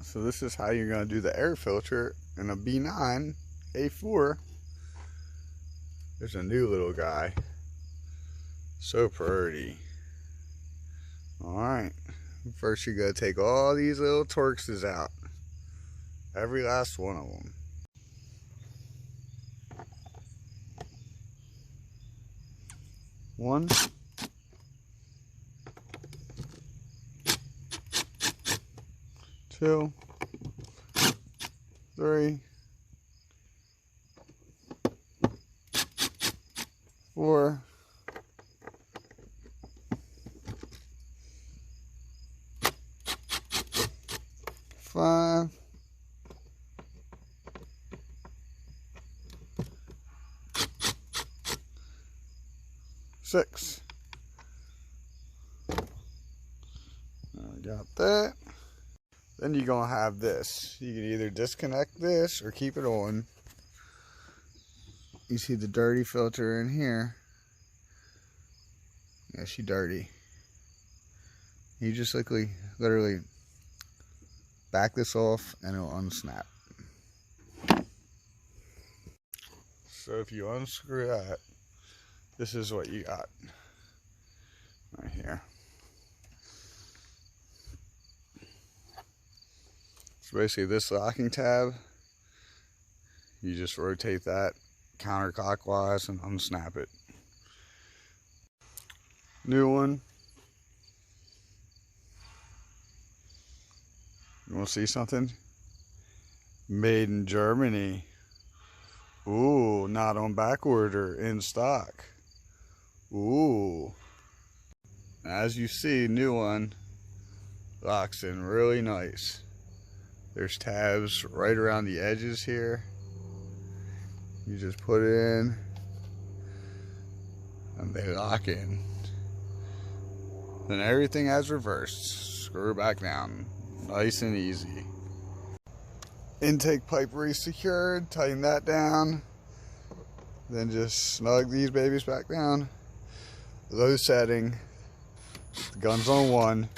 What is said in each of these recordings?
So this is how you're going to do the air filter in a B9 A4. There's a new little guy. So pretty. Alright. First you're going to take all these little Torxes out. Every last one of them. One. Two. Three. Four. Five. Six. I got that. Then you're gonna have this. You can either disconnect this or keep it on. You see the dirty filter in here. Yeah, she dirty. You just literally back this off and it'll unsnap. So if you unscrew that, this is what you got right here. So basically this locking tab, you just rotate that counterclockwise and unsnap it. New one. You want to see something? Made in Germany. Ooh, not on back order, in stock. Ooh. As you see, new one locks in really nice. There's tabs right around the edges here. You just put it in and they lock in. Then everything has reversed. Screw back down. Nice and easy. Intake pipe re-secured. Tighten that down. Then just snug these babies back down. Low setting. The gun's on 1.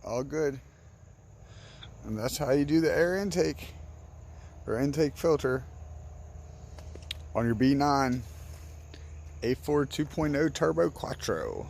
All good. And that's how you do the air intake or intake filter on your B9 A4 2.0 Turbo Quattro.